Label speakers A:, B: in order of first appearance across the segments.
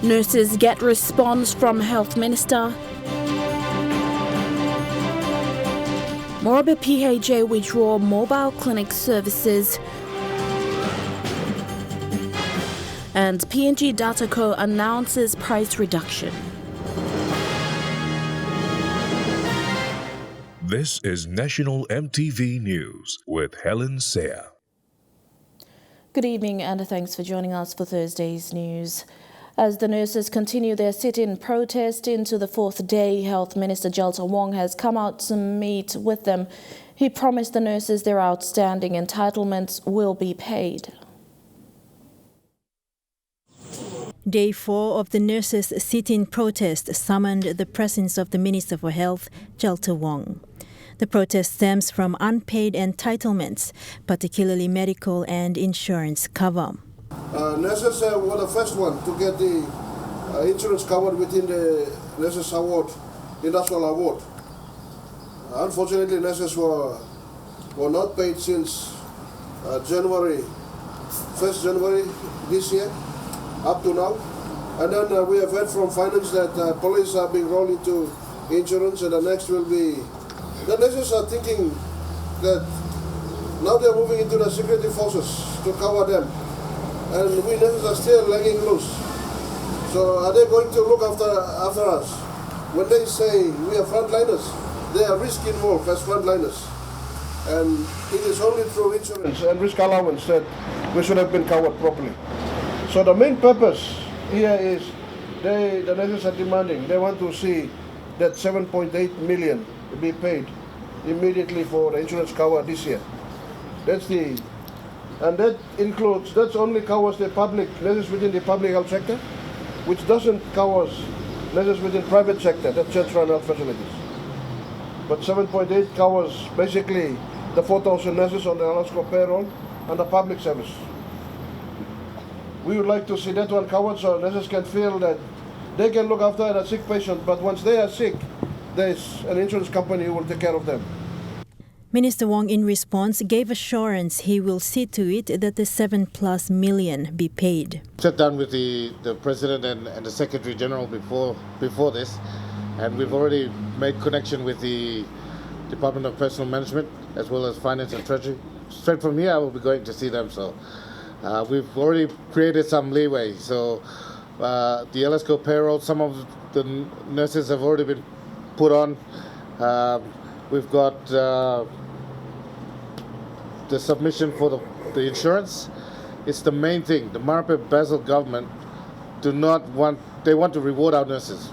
A: Nurses get response from Health Minister. Morobe PHA withdraw mobile clinic services. And PNG Dataco announces price reduction.
B: This is National EMTV News with Helen Seah.
A: Good evening and thanks for joining us for Thursday's news. As the nurses continue their sit-in protest into the fourth day, Health Minister Jalta Wong has come out to meet with them. He promised the nurses their outstanding entitlements will be paid.
C: Day 4 of the nurses' sit-in protest summoned the presence of the Minister for Health, Jalta Wong. The protest stems from unpaid entitlements, particularly medical and insurance cover.
D: Nurses were the first one to get the insurance covered within the Nurses Award, Industrial Award. Unfortunately, nurses were not paid since January 1st January this year, up to now. And then we have heard from finance that police are being rolled into insurance, and the next will be... The nurses are thinking that now they're moving into the security forces to cover them. And we nurses are still lagging loose. So are they going to look after us? When they say we are frontliners, there are risk involved as frontliners. And it is only through insurance and risk allowance that we should have been covered properly. So the main purpose here is the nurses are demanding, they want to see that 7.8 million be paid immediately for the insurance cover this year. And that only covers the public nurses within the public health sector, which doesn't cover nurses within private sector, that church-run health facilities. But 7.8 covers basically the 4,000 nurses on the LSCO payroll and the public service. We would like to see that one covered so nurses can feel that they can look after a sick patient, but once they are sick, there's an insurance company who will take care of them.
C: Minister Wong, in response, gave assurance he will see to it that the 7+ million be paid.
E: Sat down with the President and the Secretary General before this, and we've already made connection with the Department of Personal Management as well as Finance and Treasury. Straight from here, I will be going to see them. So we've already created some leeway. So the LSCO payroll, some of the nurses have already been put on. We've got the submission for the insurance. It's the main thing. The Morobe Basel government they want to reward our nurses.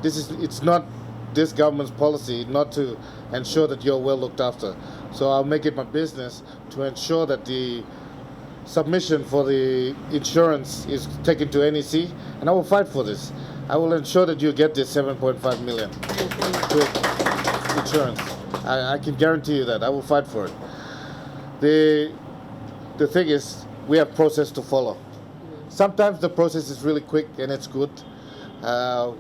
E: It's not this government's policy not to ensure that you're well looked after. So I'll make it my business to ensure that the submission for the insurance is taken to NEC, and I will fight for this. I will ensure that you get this 7.5 million to insurance. I can guarantee you that. I will fight for it. The thing is, we have process to follow. Sometimes the process is really quick and it's good.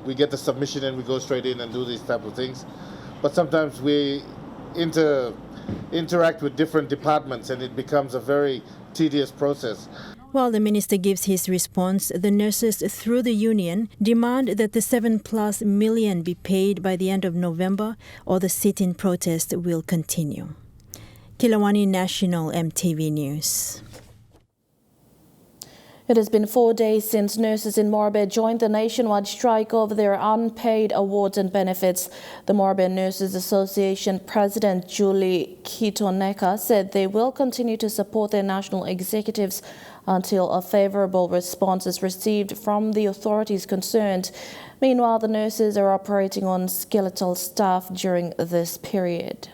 E: We get the submission and we go straight in and do these type of things. But sometimes we interact with different departments and it becomes a very tedious process.
C: While the minister gives his response, the nurses through the union demand that the 7+ million be paid by the end of November or the sit-in protest will continue. Kilawani National EMTV News.
A: It has been 4 days since nurses in Morobe joined the nationwide strike over their unpaid awards and benefits. The Morobe Nurses Association President Julie Kitoneka said they will continue to support their national executives until a favourable response is received from the authorities concerned. Meanwhile, the nurses are operating on skeletal staff during this period.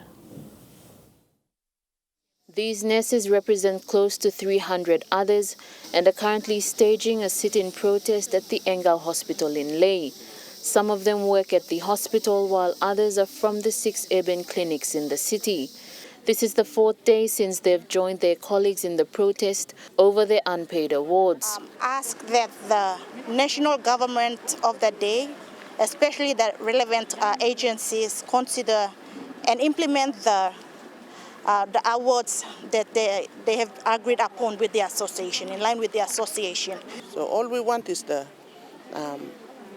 F: These nurses represent close to 300 others and are currently staging a sit-in protest at the Engel Hospital in Lae. Some of them work at the hospital while others are from the 6 urban clinics in the city. This is the 4th day since they've joined their colleagues in the protest over their unpaid awards.
G: Ask that the national government of the day, especially the relevant agencies, consider and implement the awards that they have agreed upon with the association, in line with the association.
H: So all we want is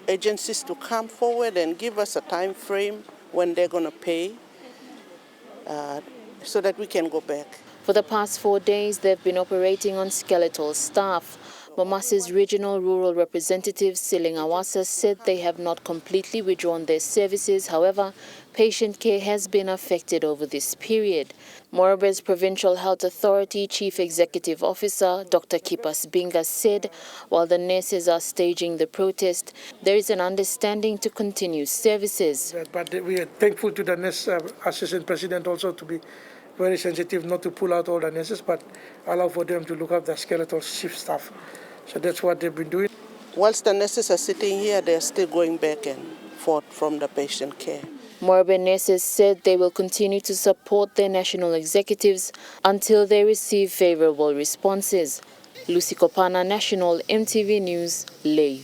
H: agencies to come forward and give us a time frame when they're going to pay so that we can go back.
F: For the past 4 days, they've been operating on skeletal staff. Momasa's regional rural representative, Siling Awasa, said they have not completely withdrawn their services. However, patient care has been affected over this period. Morobe's Provincial Health Authority Chief Executive Officer, Dr. Kipas Binga, said while the nurses are staging the protest, there is an understanding to continue services.
I: But we are thankful to the nurse assistant president also to be very sensitive not to pull out all the nurses, but allow for them to look up the skeletal shift staff. So that's what they've been doing.
H: Whilst the nurses are sitting here, they're still going back and forth from the patient care.
F: Morobe nurses said they will continue to support their national executives until they receive favorable responses. Lucy Kopana, National EMTV News, Leh.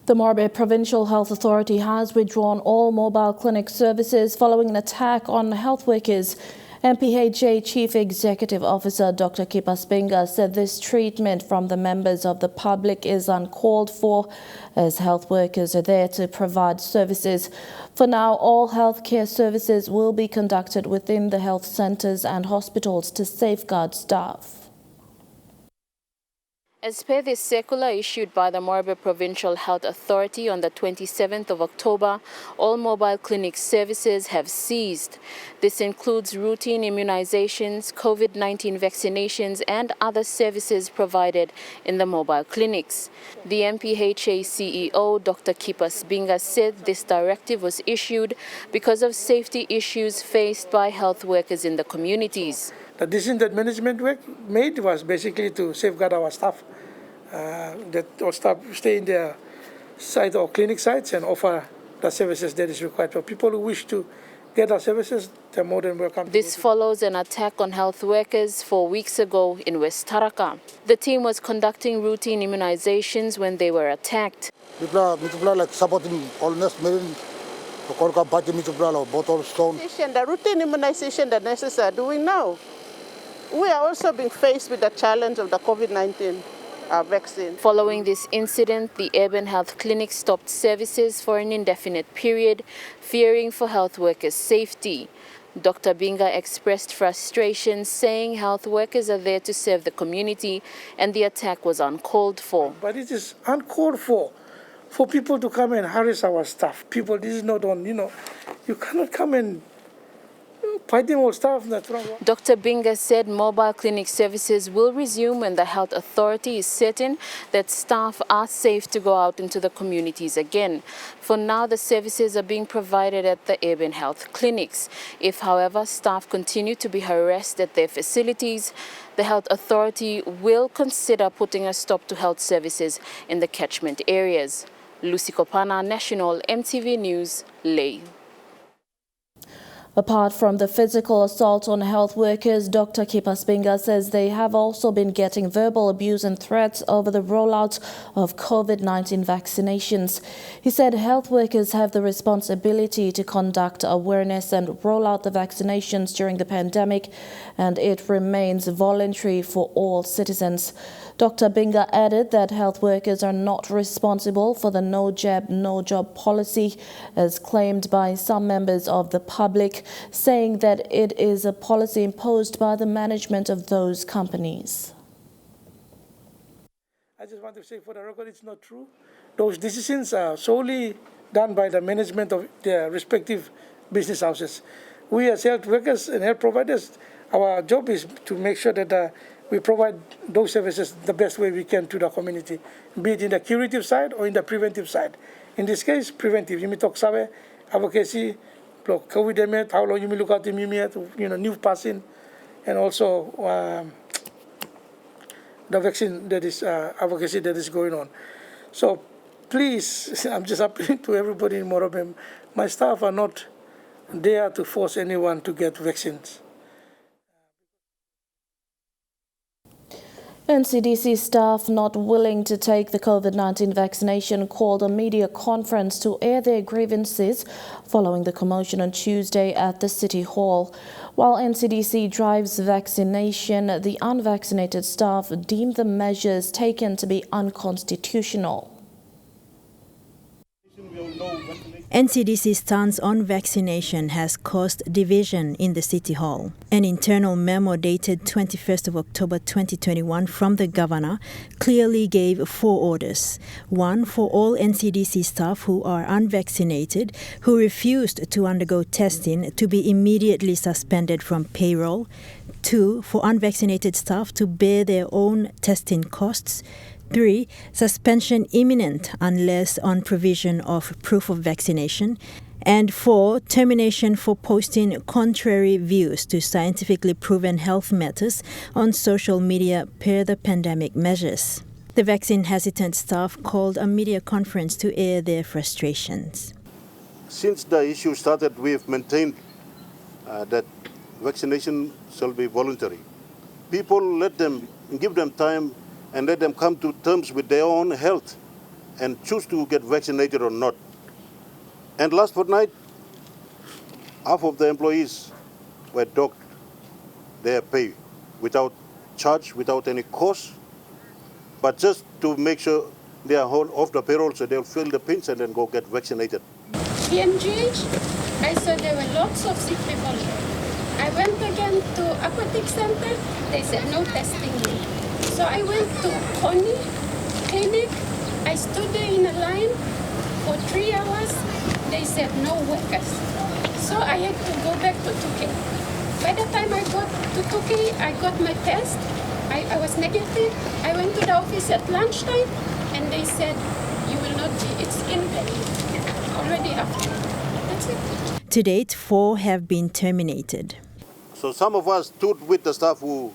A: The Morobe Provincial Health Authority has withdrawn all mobile clinic services following an attack on health workers. MPHA Chief Executive Officer Dr. Kipas Binga said this treatment from the members of the public is uncalled for, as health workers are there to provide services. For now, all healthcare services will be conducted within the health centres and hospitals to safeguard staff.
F: As per this circular issued by the Morobe Provincial Health Authority on the 27th of October, all mobile clinic services have ceased. This includes routine immunizations, COVID-19 vaccinations, and other services provided in the mobile clinics. The MPHA CEO, Dr. Kipas Binga, said this directive was issued because of safety issues faced by health workers in the communities.
I: The decision that management made was basically to safeguard our staff, that our staff stay in their site or clinic sites and offer the services that is required. For people who wish to get our services, they're more than welcome.
F: This follows an attack on health workers 4 weeks ago in West Taraka. The team was conducting routine immunizations when they were attacked.
D: Like supporting illness, bottle stone.
H: The routine immunization the nurses are doing now. We are also being faced with the challenge of the COVID-19 vaccine.
F: Following this incident, the urban health clinic stopped services for an indefinite period, fearing for health workers' safety. Dr. Binga expressed frustration, saying health workers are there to serve the community and the attack was uncalled for.
I: But it is uncalled for people to come and harass our staff. People, this is not on, you cannot come and fighting all staff.
F: Dr. Binga said mobile clinic services will resume when the health authority is certain that staff are safe to go out into the communities again. For now, the services are being provided at the urban health clinics. If, however, staff continue to be harassed at their facilities, the health authority will consider putting a stop to health services in the catchment areas. Lucy Kopana, National EMTV News, Leh.
A: Apart from the physical assault on health workers, Dr. Kipas Binga says they have also been getting verbal abuse and threats over the rollout of COVID-19 vaccinations. He said health workers have the responsibility to conduct awareness and roll out the vaccinations during the pandemic, and it remains voluntary for all citizens. Dr. Binga added that health workers are not responsible for the no jab, no job policy, as claimed by some members of the public, saying that it is a policy imposed by the management of those companies.
I: I just want to say for the record, it's not true. Those decisions are solely done by the management of their respective business houses. We as health workers and health providers, our job is to make sure that we provide those services the best way we can to the community, be it in the curative side or in the preventive side. In this case, preventive. You may talk sabe, advocacy, COVID, how long you may look at them, new passing, and also the vaccine that is advocacy that is going on. So please, I'm just appealing to everybody in Morobe. My staff are not there to force anyone to get vaccines.
A: NCDC staff not willing to take the COVID-19 vaccination called a media conference to air their grievances following the commotion on Tuesday at the City Hall. While NCDC drives vaccination, the unvaccinated staff deemed the measures taken to be unconstitutional.
C: NCDC's stance on vaccination has caused division in the City Hall. An internal memo dated 21st of October 2021 from the governor clearly gave 4 orders. 1 for all NCDC staff who are unvaccinated who refused to undergo testing to be immediately suspended from payroll. 2 for unvaccinated staff to bear their own testing costs. 3. Suspension imminent unless on provision of proof of vaccination. And 4. Termination for posting contrary views to scientifically proven health matters on social media per the pandemic measures. The vaccine-hesitant staff called a media conference to air their frustrations.
D: Since the issue started, we have maintained that vaccination shall be voluntary. People, give them time and let them come to terms with their own health and choose to get vaccinated or not. And last fortnight, half of the employees were docked their pay without charge, without any cost, but just to make sure they are off the payroll so they'll fill the pins and then go get vaccinated.
J: EMGH, I saw there were lots of sick people. I went again to aquatic center, they said no testing. So I went to Connie clinic. I stood there in a line for 3 hours. They said no workers. So I had to go back to Tukey. By the time I got to Tukey, I got my test. I was negative. I went to the office at lunchtime and they said, you will not be, it's invalid. Already after. That's it.
C: To date, 4 have been terminated.
D: So some of us stood with the staff who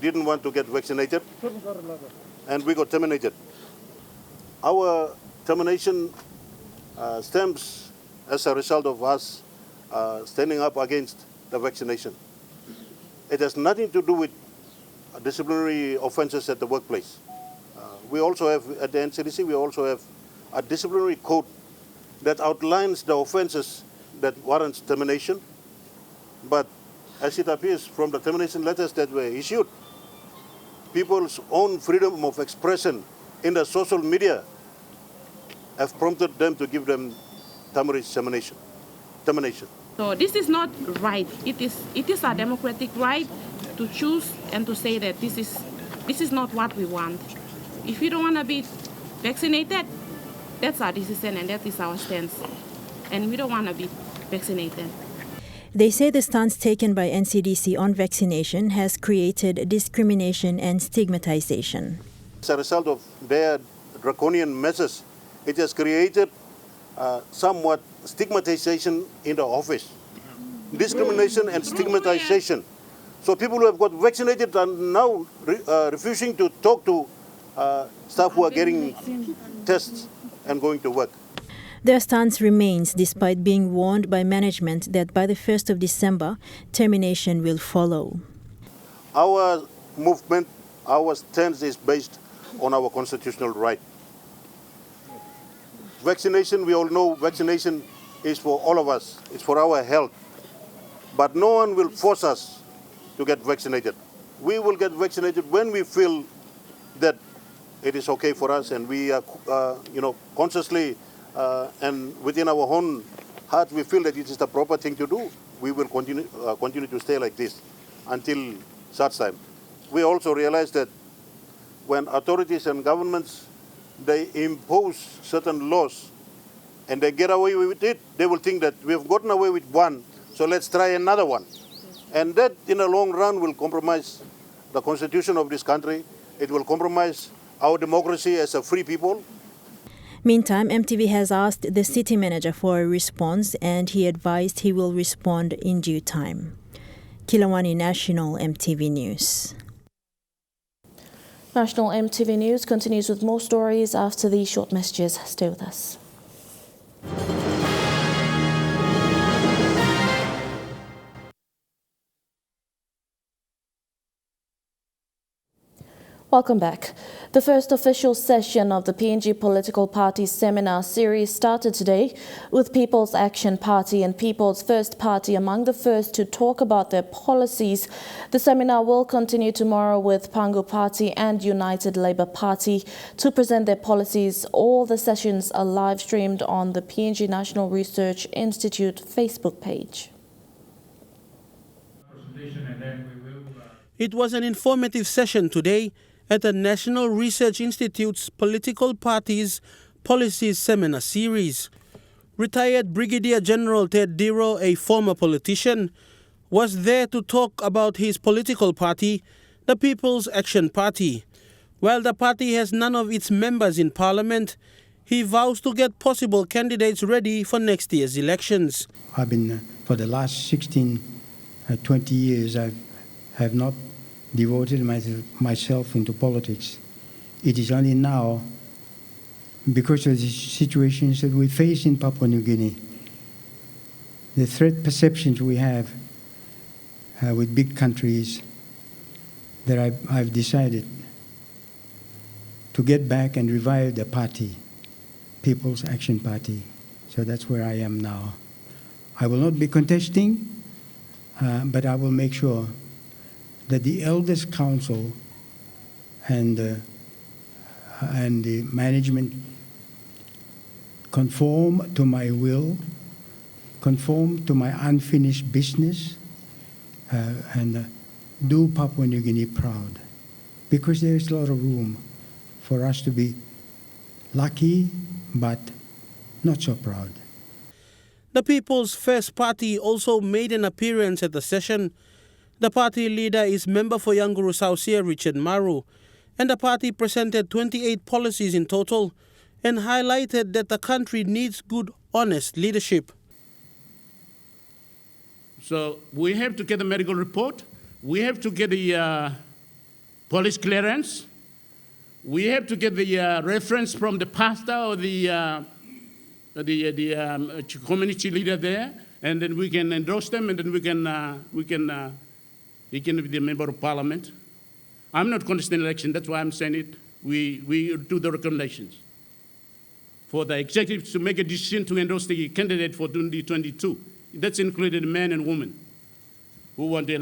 D: didn't want to get vaccinated, and we got terminated. Our termination stems as a result of us standing up against the vaccination. It has nothing to do with disciplinary offenses at the workplace. We also have, at the NCDC, we also have a disciplinary code that outlines the offenses that warrants termination, but as it appears from the termination letters that were issued, people's own freedom of expression in the social media have prompted them to give them termination.
K: So this is not right. It is a democratic right to choose and to say that this is not what we want. If you don't want to be vaccinated, that's our decision and that is our stance. And we don't want to be vaccinated.
C: They say the stance taken by NCDC on vaccination has created discrimination and stigmatization.
D: As a result of their draconian measures, it has created somewhat stigmatization in the office. Discrimination and stigmatization. So people who have got vaccinated are now refusing to talk to staff who are getting tests and going to work.
C: Their stance remains despite being warned by management that by the 1st of December, termination will follow.
D: Our movement, our stance is based on our constitutional right. Vaccination, we all know vaccination is for all of us. It's for our health. But no one will force us to get vaccinated. We will get vaccinated when we feel that it is okay for us and we are, consciously and within our own heart, we feel that it is the proper thing to do. We will continue to stay like this until such time. We also realize that when authorities and governments, they impose certain laws and they get away with it, they will think that we have gotten away with one, so let's try another one. And that, in the long run, will compromise the constitution of this country. It will compromise our democracy as a free people.
C: Meantime, MTV has asked the city manager for a response and he advised he will respond in due time. Kilawani National MTV News.
A: National MTV News continues with more stories after these short messages. Stay with us. Welcome back. The first official session of the PNG Political Party Seminar Series started today with People's Action Party and People's First Party among the first to talk about their policies. The seminar will continue tomorrow with Pangu Party and United Labour Party to present their policies. All the sessions are live streamed on the PNG National Research Institute Facebook page.
L: It was an informative session today at the National Research Institute's Political Parties Policies Seminar Series. Retired Brigadier General Ted Diro, a former politician, was there to talk about his political party, the People's Action Party. While the party has none of its members in Parliament, he vows to get possible candidates ready for next year's elections.
M: I've been, for the last 20 years, I have not devoted myself into politics. It is only now, because of the situations that we face in Papua New Guinea, the threat perceptions we have with big countries, that I've decided to get back and revive the party, People's Action Party. So that's where I am now. I will not be contesting, but I will make sure that the Elders' Council and the management conform to my will, conform to my unfinished business, and do Papua New Guinea proud. Because there is a lot of room for us to be lucky, but not so proud.
L: The People's First Party also made an appearance at the session. The party leader is member for Yanguru Sausia, Richard Maru, and the party presented 28 policies in total and highlighted that the country needs good, honest leadership.
N: So we have to get the medical report, we have to get the police clearance, we have to get the reference from the pastor or the community leader there, and then we can endorse them, and then he can be the member of parliament. I'm not contesting election, that's why I'm saying it. We do the recommendations for the executive to make a decision to endorse the candidate for 2022. That's included men and women who want to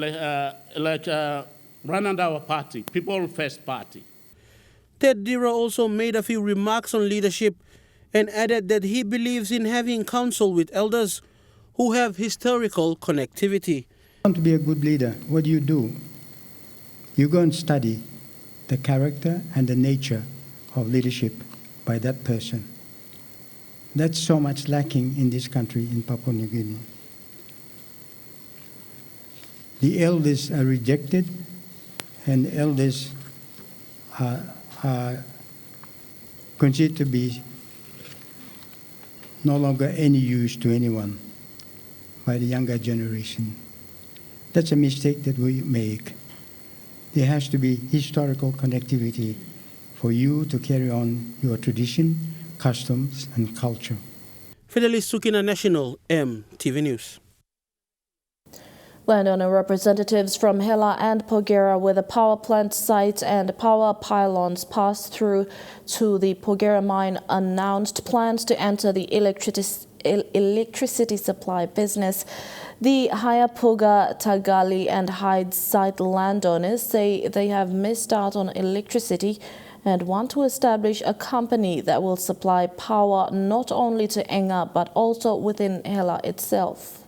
N: run under our party, People First Party.
L: Ted Diro also made a few remarks on leadership and added that he believes in having counsel with elders who have historical connectivity.
M: Want to be a good leader, what do? You go and study the character and the nature of leadership by that person. That's so much lacking in this country, in Papua New Guinea. The elders are rejected, and elders are considered to be no longer any use to anyone by the younger generation. That's a mistake that we make. There has to be historical connectivity for you to carry on your tradition, customs, and culture.
L: Fidelis Sukina National, EMTV News.
A: Landowner representatives from Hela and Pogera, where the power plant site and power pylons pass through to the Pogera mine, announced plans to enter the electricity supply business. The Hayapuga, Tagali and Hyde site landowners say they have missed out on electricity and want to establish a company that will supply power not only to Enga but also within Hela itself.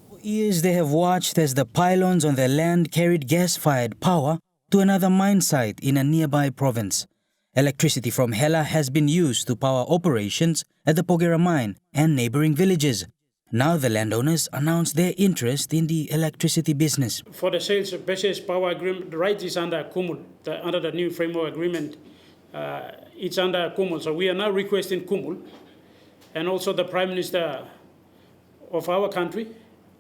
O: For years they have watched as the pylons on their land carried gas-fired power to another mine site in a nearby province. Electricity from Hela has been used to power operations at the Pogera mine and neighboring villages. Now the landowners announced their interest in the electricity business.
P: For the sales basis power agreement, the right is under Kumul, under the new framework agreement. It's under Kumul, so we are now requesting Kumul and also the Prime Minister of our country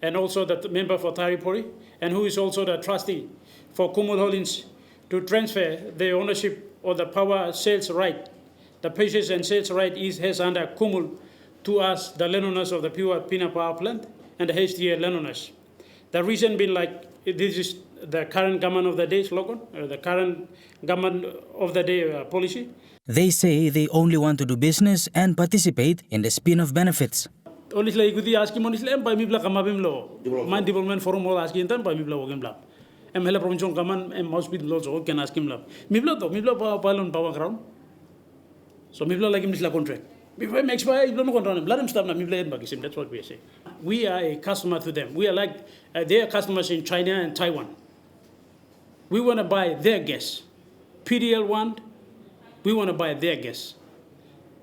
P: and also the member for Taripori and who is also the trustee for Kumul Holdings to transfer the ownership of the power sales right. The purchase and sales right has under Kumul to us, the landowners of the Pina Power Plant and the HDA landowners. The reason being this is the current government of the day slogan, the current government of the day policy.
O: They say they only want to do business and participate in the spin-off benefits.
P: Only like ikuti aski monis lem pa mibla kamabim lo. Man development forum mo aski intan pa mibla wogem bla. Em hela provincial kaman em mouse bid lo so ken askim la. Mibla pa palon pa ground. So mibla like misla contract. Before em expire mibla no contract. Bladem stop na mibla en bagisim. That's what we say. We are a customer to them. We are like their customers in China and Taiwan. We want to buy their gas. PDL1, we want to buy their gas.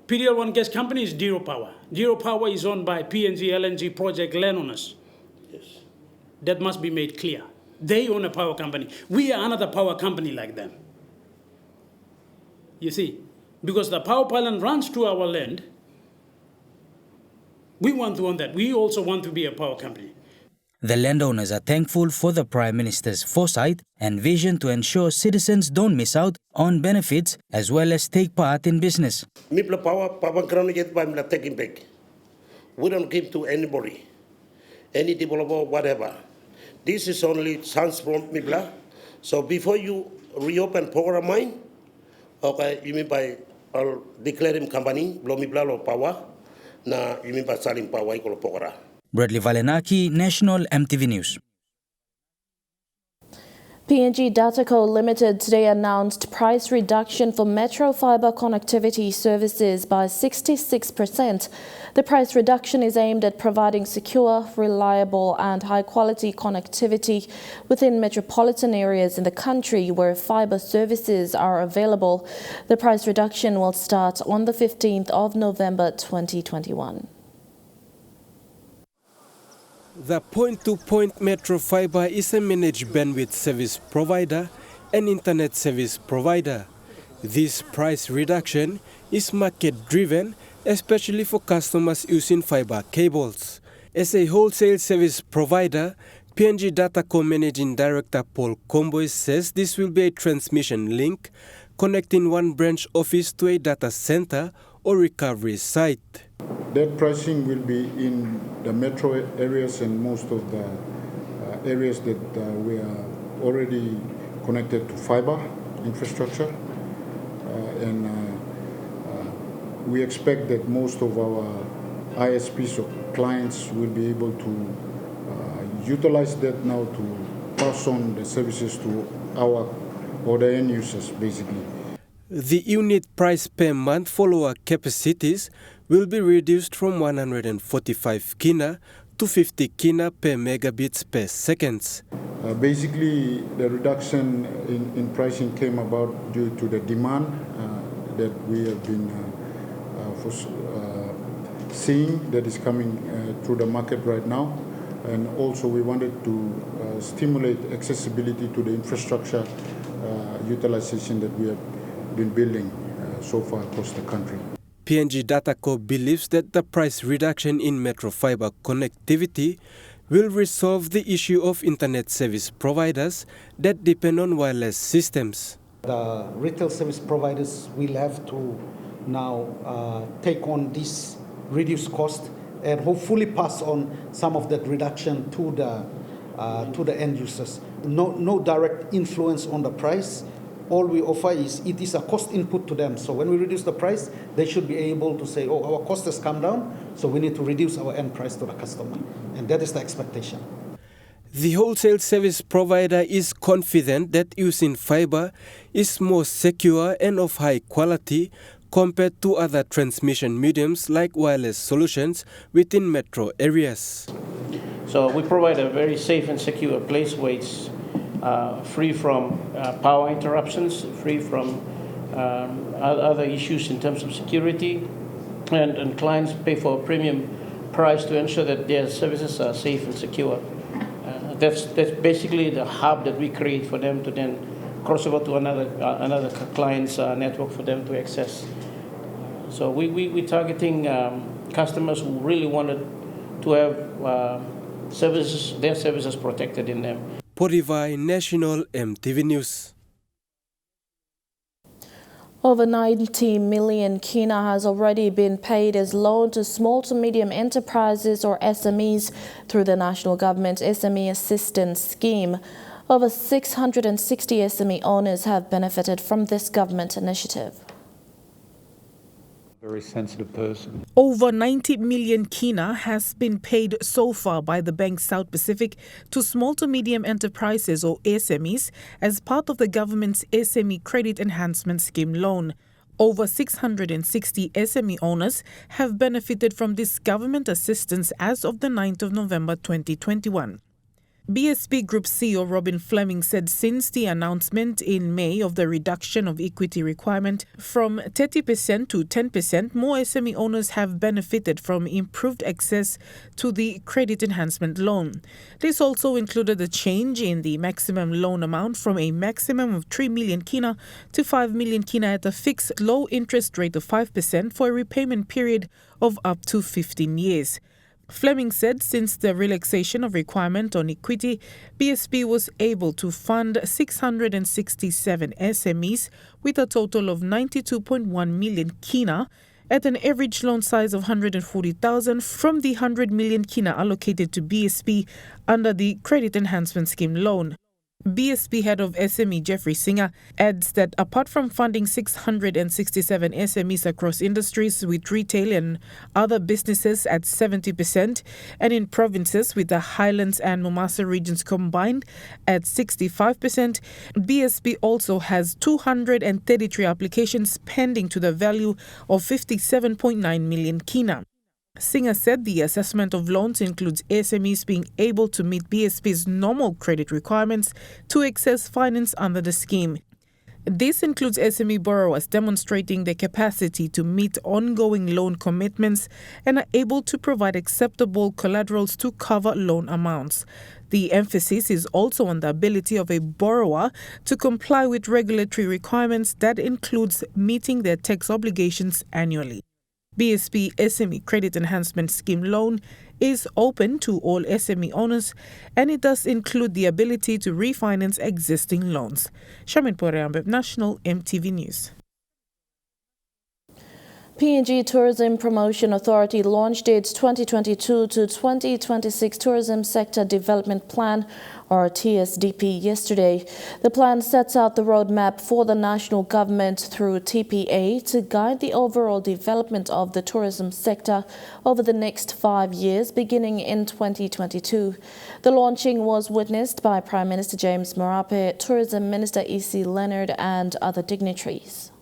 P: PDL1 gas company is Zero Power. Zero Power is owned by PNG LNG project landowners. Yes. That must be made clear. They own a power company. We are another power company like them. You see, because the power pipeline runs to our land, we want to own that. We also want to be a power company.
O: The landowners are thankful for the Prime Minister's foresight and vision to ensure citizens don't miss out on benefits as well as take part in business.
Q: Mipla power ground yet by Mila taking back. We don't give to anybody, any developer, whatever. This is only chance from Mipla. So before you reopen program mine, okay, you mean by declaring company, blow Mipla or power, na you mean by selling power equal program.
O: Bradley Valenaki, National EMTV News.
A: PNG Dataco Limited today announced price reduction for metro fiber connectivity services by 66%. The price reduction is aimed at providing secure, reliable and high-quality connectivity within metropolitan areas in the country where fiber services are available. The price reduction will start on the 15th of November 2021.
R: The point-to-point metro fiber is a managed bandwidth service provider and internet service provider. This price reduction is market-driven, especially for customers using fiber cables. As a wholesale service provider, PNG Dataco Managing Director Paul Comboy says this will be a transmission link connecting one branch office to a data center or recovery site.
S: That pricing will be in the metro areas and most of the areas that we are already connected to fiber infrastructure. We expect that most of our ISPs or clients will be able to utilize that now to pass on the services to our or the end users, basically.
R: The unit price per month for lower capacities will be reduced from 145 kina to 50 kina per megabits per second.
S: Basically, the reduction in pricing came about due to the demand that we have been seeing that is coming through the market right now. And also we wanted to stimulate accessibility to the infrastructure utilization that we have been building so far across the country.
R: PNG Dataco believes that the price reduction in metro fiber connectivity will resolve the issue of internet service providers that depend on wireless systems.
T: The retail service providers will have to now take on this reduced cost and hopefully pass on some of that reduction to the end users. No direct influence on the price. All we offer is it is a cost input to them. So when we reduce the price, they should be able to say, oh, our cost has come down, so we need to reduce our end price to the customer. And that is the expectation.
R: The wholesale service provider is confident that using fiber is more secure and of high quality compared to other transmission mediums like wireless solutions within metro areas.
U: So we provide a very safe and secure place where it's free from power interruptions, free from other issues in terms of security, and clients pay for a premium price to ensure that their services are safe and secure. That's basically the hub that we create for them to then cross over to another client's network for them to access. So we're targeting customers who really wanted to have their services protected in them.
R: Porivai, National EMTV News.
A: Over 90 million kina has already been paid as loan to small to medium enterprises or SMEs through the National Government SME Assistance Scheme. Over 660 SME owners have benefited from this government initiative.
B: Very sensitive person.
V: Over 90 million kina has been paid so far by the Bank South Pacific to small to medium enterprises or SMEs as part of the government's SME Credit Enhancement Scheme loan. Over 660 SME owners have benefited from this government assistance as of the 9th of November 2021. BSP Group CEO Robin Fleming said since the announcement in May of the reduction of equity requirement from 30% to 10%, more SME owners have benefited from improved access to the credit enhancement loan. This also included a change in the maximum loan amount from a maximum of 3 million kina to 5 million kina at a fixed low interest rate of 5% for a repayment period of up to 15 years. Fleming said since the relaxation of requirement on equity, BSP was able to fund 667 SMEs with a total of 92.1 million kina at an average loan size of 140,000 from the 100 million kina allocated to BSP under the Credit Enhancement Scheme loan. BSP head of SME Jeffrey Singer adds that apart from funding 667 SMEs across industries with retail and other businesses at 70% and in provinces with the Highlands and Momasa regions combined at 65%, BSP also has 233 applications pending to the value of 57.9 million kina. Singer said the assessment of loans includes SMEs being able to meet BSP's normal credit requirements to access finance under the scheme. This includes SME borrowers demonstrating their capacity to meet ongoing loan commitments and are able to provide acceptable collaterals to cover loan amounts. The emphasis is also on the ability of a borrower to comply with regulatory requirements that includes meeting their tax obligations annually. BSP SME Credit Enhancement Scheme loan is open to all SME owners and it does include the ability to refinance existing loans. Shamin Poreambeb, National EMTV News.
A: PNG Tourism Promotion Authority launched its 2022 to 2026 Tourism Sector Development Plan, or TSDP, yesterday. The plan sets out the roadmap for the national government through TPA to guide the overall development of the tourism sector over the next 5 years, beginning in 2022. The launching was witnessed by Prime Minister James Morobe, Tourism Minister E.C. Leonard and other dignitaries.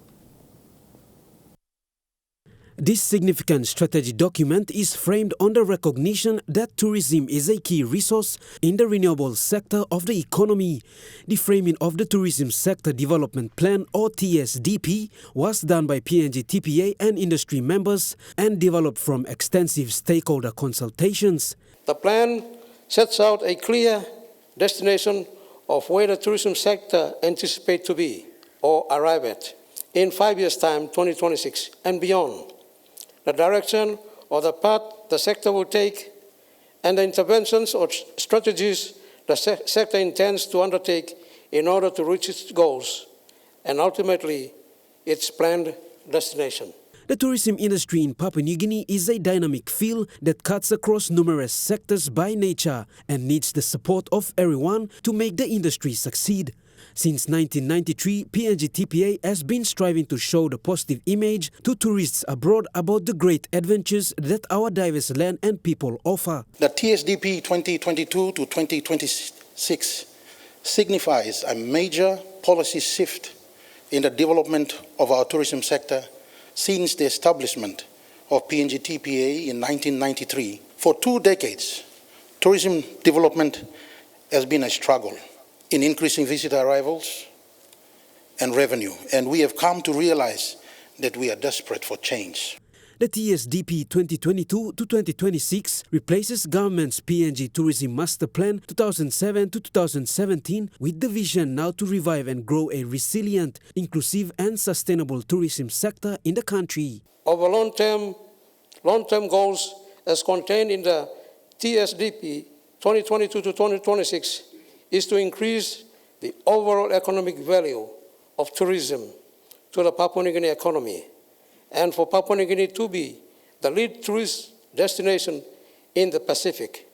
L: This significant strategy document is framed on the recognition that tourism is a key resource in the renewable sector of the economy. The framing of the Tourism Sector Development Plan, or TSDP, was done by PNG TPA and industry members and developed from extensive stakeholder consultations.
W: The plan sets out a clear destination of where the tourism sector anticipates to be or arrive at in 5 years' time, 2026 and beyond. The direction or the path the sector will take, and the interventions or strategies the sector intends to undertake in order to reach its goals and ultimately its planned destination.
L: The tourism industry in Papua New Guinea is a dynamic field that cuts across numerous sectors by nature and needs the support of everyone to make the industry succeed. Since 1993, PNG TPA has been striving to show the positive image to tourists abroad about the great adventures that our diverse land and people offer.
X: The TSDP 2022 to 2026 signifies a major policy shift in the development of our tourism sector since the establishment of PNG TPA in 1993. For 2 decades, tourism development has been a struggle in increasing visitor arrivals and revenue, and we have come to realize that we are desperate for change.
L: The TSDP 2022 to 2026 replaces government's PNG Tourism Master Plan 2007 to 2017 with the vision now to revive and grow a resilient, inclusive and sustainable tourism sector in the country.
W: Our long-term goals as contained in the TSDP 2022 to 2026 is to increase the overall economic value of tourism to the Papua New Guinea economy, and for Papua New Guinea to be the lead tourist destination in the Pacific.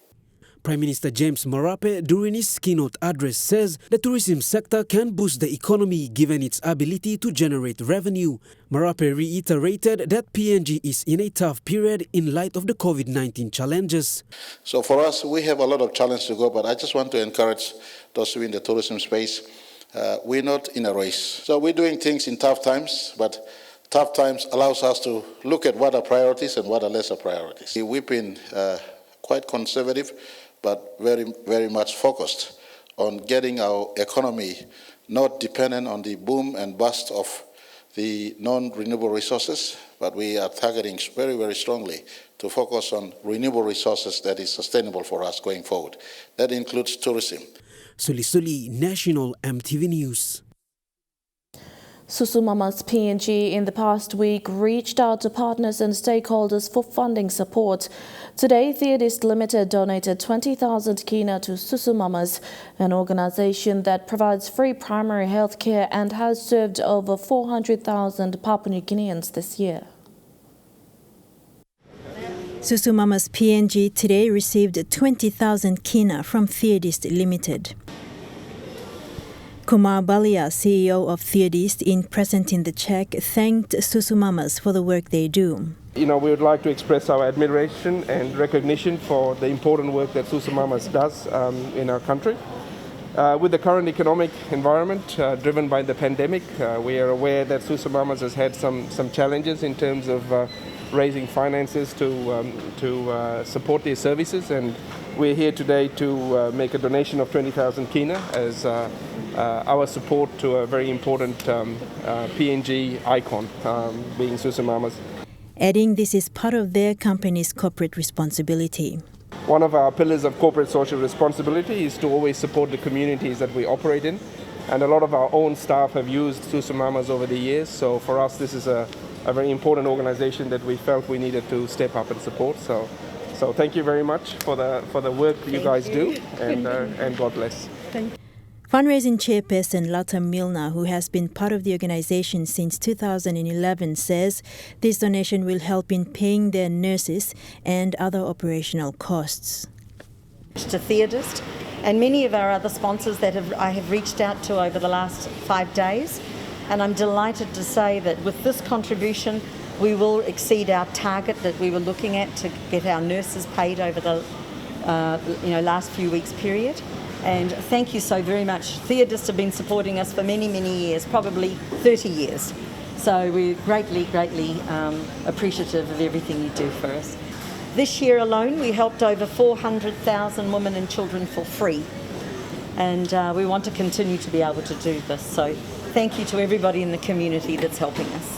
L: Prime Minister James Morobe, during his keynote address, says the tourism sector can boost the economy given its ability to generate revenue. Morobe reiterated that PNG is in a tough period in light of the COVID-19 challenges.
X: So for us, we have a lot of challenge to go, but I just want to encourage those who are in the tourism space. We're not in a race. So we're doing things in tough times, but tough times allows us to look at what are priorities and what are lesser priorities. We've been quite conservative, but very, very much focused on getting our economy not dependent on the boom and bust of the non-renewable resources, but we are targeting very, very strongly to focus on renewable resources that is sustainable for us going forward. That includes tourism.
L: Suli, National EMTV News.
A: Susu Mamas PNG in the past week reached out to partners and stakeholders for funding support. Today, Theodist Limited donated 20,000 kina to Susu Mamas, an organization that provides free primary health care and has served over 400,000 Papua New Guineans this year.
C: Susu Mamas PNG today received 20,000 kina from Theodist Limited. Kumar Balia, CEO of Theodist, in presenting the check, thanked Susu Mamas for the work they do.
B: We would like to express our admiration and recognition for the important work that Susu Mamas does in our country. With the current economic environment driven by the pandemic, we are aware that Susu Mamas has had some challenges in terms of raising finances to support their services, and we're here today to make a donation of 20,000 kina as our support to a very important PNG icon, being Susu Mamas.
C: Adding this is part of their company's corporate responsibility.
B: One of our pillars of corporate social responsibility is to always support the communities that we operate in, and a lot of our own staff have used Susu Mamas over the years, so for us this is a very important organization that we felt we needed to step up and support. So thank you very much for the work you guys do, and God bless.
C: Thank you. Fundraising chairperson Lata Milner, who has been part of the organization since 2011, says this donation will help in paying their nurses and other operational costs.
E: To Theodist and many of our other sponsors that I have reached out to over the last 5 days, and I'm delighted to say that with this contribution we will exceed our target that we were looking at to get our nurses paid over the last few weeks period. And thank you so very much. Theodist have been supporting us for many, many years, probably 30 years. So we're greatly, greatly appreciative of everything you do for us. This year alone, we helped over 400,000 women and children for free. And we want to continue to be able to do this. So thank you to everybody in the community that's helping us.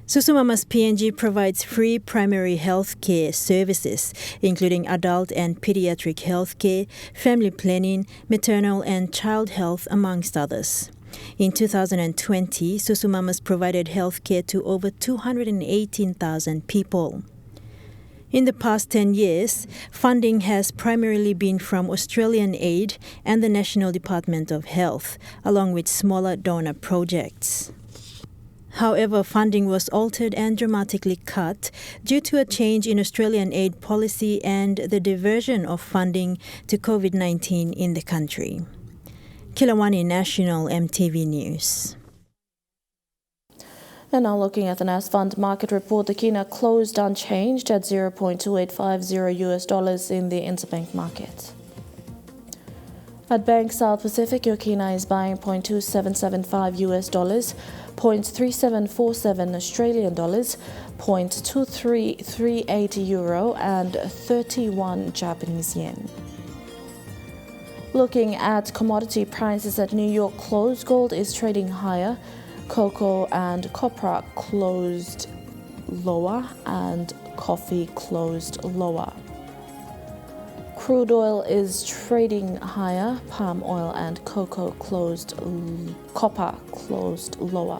C: Susu Mamas PNG provides free primary health care services, including adult and pediatric health care, family planning, maternal and child health, amongst others. In 2020, Susu Mamas provided health care to over 218,000 people. In the past 10 years, funding has primarily been from Australian Aid and the National Department of Health, along with smaller donor projects. However, funding was altered and dramatically cut due to a change in Australian aid policy and the diversion of funding to COVID-19 in the country. Kilawani National EMTV News.
A: And now looking at the NAS Fund market report, the kina closed unchanged at $0.2850 in the interbank market. At Bank South Pacific, your kina is buying $0.2775, $0.3747 Australian dollars, $0.2338 euro, and 31 Japanese yen. Looking at commodity prices at New York close, gold is trading higher, cocoa and copra closed lower, and coffee closed lower. Crude oil is trading higher, palm oil and copper closed lower.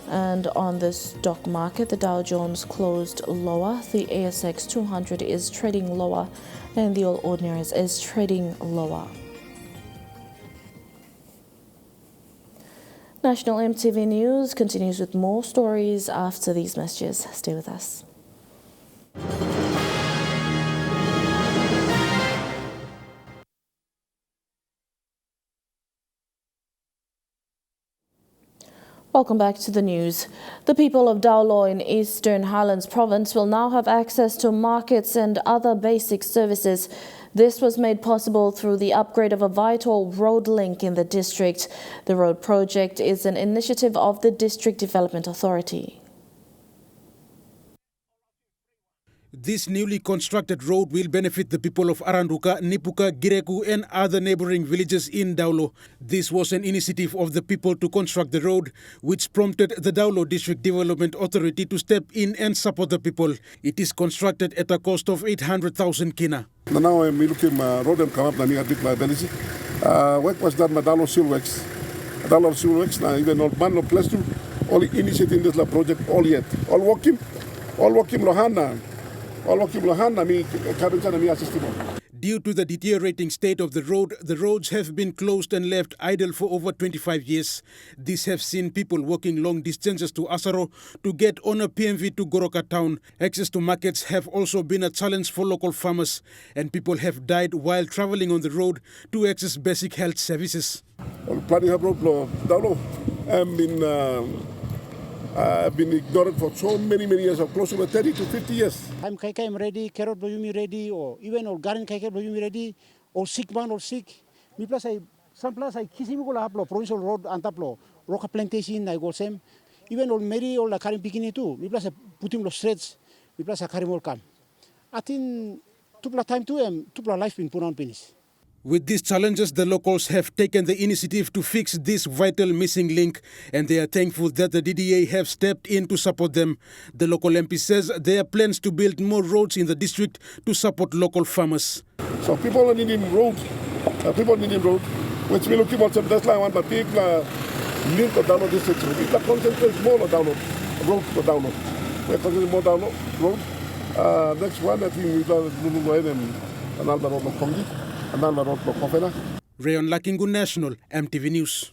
A: And on the stock market, the Dow Jones closed lower, the ASX 200 is trading lower, and the All Ordinaries is trading lower. National EMTV News continues with more stories after these messages. Stay with us. Welcome back to the news. The people of Daulo in Eastern Highlands Province will now have access to markets and other basic services. This was made possible through the upgrade of a vital road link in the district. The road project is an initiative of the District Development Authority.
L: This newly constructed road will benefit the people of Aranduka, Nipuka, Gireku and other neighboring villages in Daulo. This was an initiative of the people to construct the road, which prompted the Daulo District Development Authority to step in and support the people. It is constructed at a cost of 800,000 kina.
F: Now I'm looking at road and come up and bit my belly. Work was done by Daulo Silworks. Daulo Silworks, now even old man, no place to, only initiating this project, all yet. All working Lohana.
L: Due to the deteriorating state of the roads have been closed and left idle for over 25 years. This have seen people walking long distances to Asaro to get on a PMV to Goroka town. Access to markets have also been a challenge for local farmers, and people have died while traveling on the road to access basic health services.
F: Planning road, I've been ignored for so many years, close to 30 to 50 years.
G: I'm ready, carrot boyumi ready, or even or garden boyumi ready, or sick man or sick. Me plus some plus I kiss him go uplo provincial road and taplo roca plantation I go same. Even old Mary or la carrying bikini too. Me plus I put him los threads. Me plus I carry more come. I think tupla time to tupla life in Punan penis.
L: With these challenges, the locals have taken the initiative to fix this vital missing link, and they are thankful that the DDA have stepped in to support them. The local MP says there are plans to build more roads in the district to support local farmers.
F: So people are needing roads. Which we looking at that's why I want the big link to download this section. We can concentrate more on download road to download. We're concentrating more download road. Next one, I think we're going to go ahead and another road of Kongi.
L: Rayon Lakingu National, MTV News.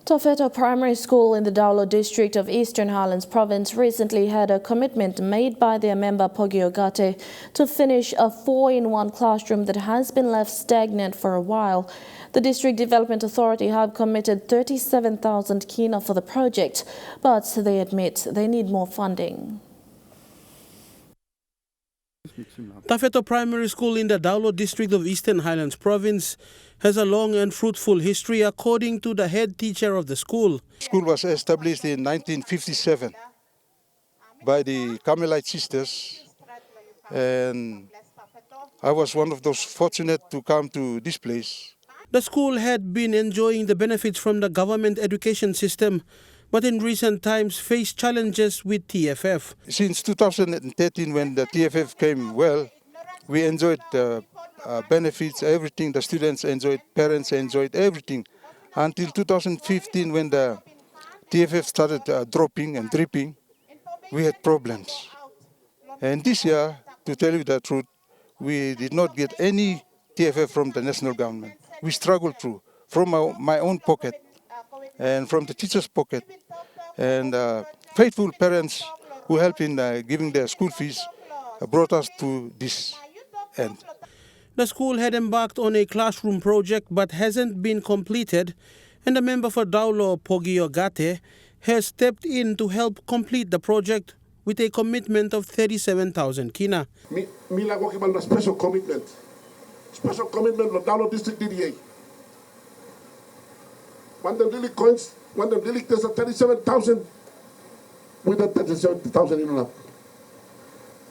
A: Tofeto Primary School in the Daulo district of Eastern Highlands Province recently had a commitment made by their member Pogi Ogate to finish a 4-in-1 classroom that has been left stagnant for a while. The District Development Authority have committed 37,000 kina for the project, but they admit they need more funding.
L: Tafeto Primary School in the Daulo district of Eastern Highlands Province has a long and fruitful history according to the head teacher of the school.
H: The school was established in 1957 by the Carmelite sisters, and I was one of those fortunate to come to this place.
L: The school had been enjoying the benefits from the government education system, but in recent times faced challenges with TFF.
H: Since 2013, when the TFF came, we enjoyed benefits, everything. The students enjoyed, parents enjoyed everything. Until 2015, when the TFF started dropping and dripping, we had problems. And this year, to tell you the truth, we did not get any TFF from the national government. We struggled through, from my own pocket and from the teacher's pocket, and faithful parents who helped in giving their school fees brought us to this end.
L: The school had embarked on a classroom project but hasn't been completed, and the member for Daulo, Pogi Ogate, has stepped in to help complete the project with a commitment of 37,000 kina.
F: Me like working on a special commitment with Daulo District DDA. When them really there's a 37,000 with the 37,000 in enough.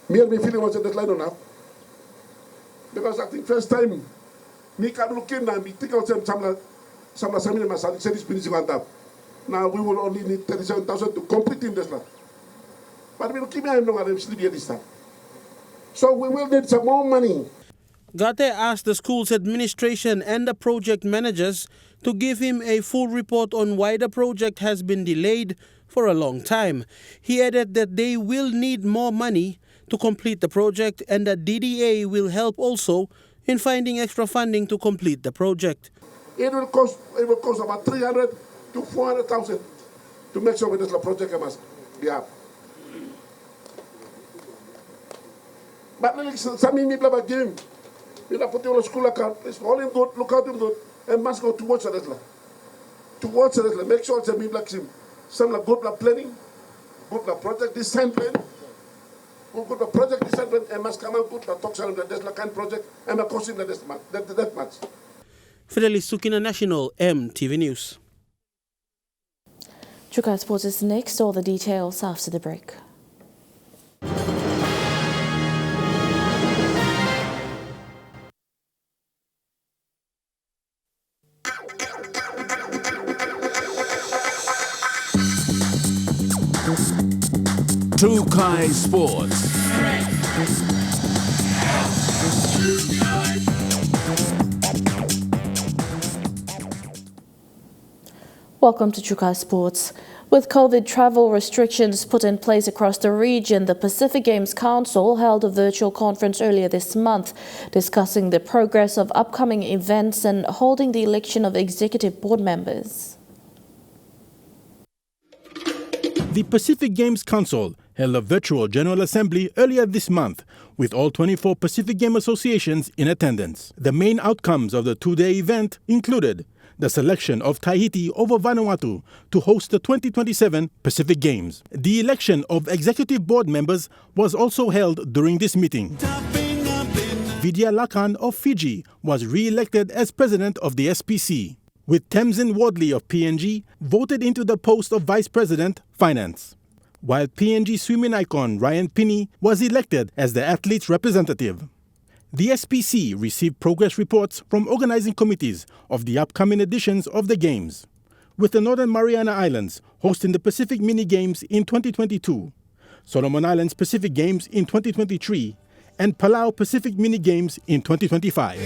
F: Me and me feeling was a deadline enough. Because I think first time me can look in and me think out some assembly myself said this finishing on top. Now we will only need 37,000 to complete in this land. But we will keep I'm not still be at this time. So we will need some more money.
L: Gate asked the school's administration and the project managers to give him a full report on why the project has been delayed for a long time. He added that they will need more money to complete the project and that DDA will help also in finding extra funding to complete the project.
F: It will cost about 300 to 400,000 to make sure this project must be up. But some people have given. We have put you on a school account. It's all in good, look out in good, and must go towards that. towards it, make sure that we like some like good planning, good project design plan, good project design plan, and must come out good talk about this kind of project, and a cost in that much.
L: Fidelis Sukina National, EMTV News.
A: Chukai Sports is next. All the details after the break.
D: Chukai Sports.
A: Welcome to Chukai Sports. With COVID travel restrictions put in place across the region, the Pacific Games Council held a virtual conference earlier this month discussing the progress of upcoming events and holding the election of executive board members.
I: The Pacific Games Council held a virtual General Assembly earlier this month with all 24 Pacific Game Associations in attendance. The main outcomes of the two-day event included the selection of Tahiti over Vanuatu to host the 2027 Pacific Games. The election of executive board members was also held during this meeting. Vidya Lakan of Fiji was re-elected as president of the SPC, with Tamsin Wadley of PNG voted into the post of vice president, finance, while PNG swimming icon Ryan Pinney was elected as the athlete's representative. The SPC received progress reports from organizing committees of the upcoming editions of the Games, with the Northern Mariana Islands hosting the Pacific Mini Games in 2022, Solomon Islands Pacific Games in 2023, and Palau Pacific Mini Games in 2025.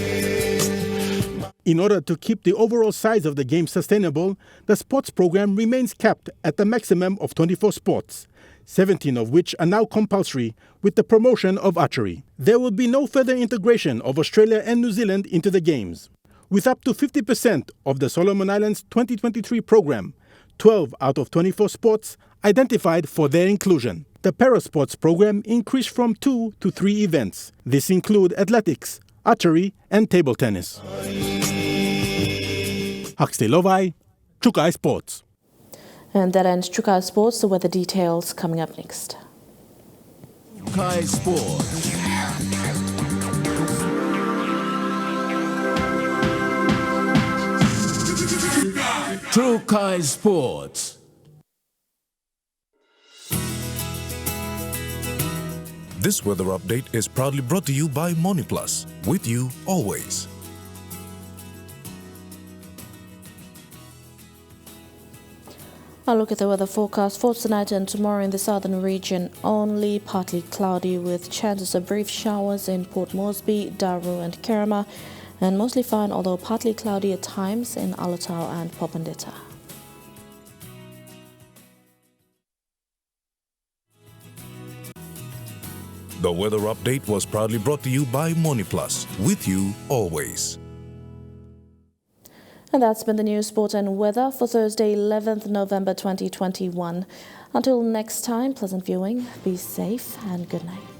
I: In order to keep the overall size of the Games sustainable, the sports program remains capped at a maximum of 24 sports, 17 of which are now compulsory, with the promotion of archery. There will be no further integration of Australia and New Zealand into the Games. With up to 50% of the Solomon Islands 2023 program, 12 out of 24 sports identified for their inclusion. The parasports program increased from 2 to 3 events. This include athletics, archery, and table tennis. Huxley Lovai, Chukai Sports.
A: And that ends Chukai Sports. The weather details coming up next.
D: Chukai Sports. Chukai Sports.
J: This weather update is proudly brought to you by MoniPlus, with you always.
A: I'll look at the weather forecast for tonight and tomorrow in the southern region. Only partly cloudy with chances of brief showers in Port Moresby, Daru and Kerama, and mostly fine, although partly cloudy at times in Alotau and Popondetta.
J: The weather update was proudly brought to you by MoniPlus, with you always.
A: And that's been the news, sport and weather for Thursday, 11th November 2021. Until next time, pleasant viewing, be safe and good night.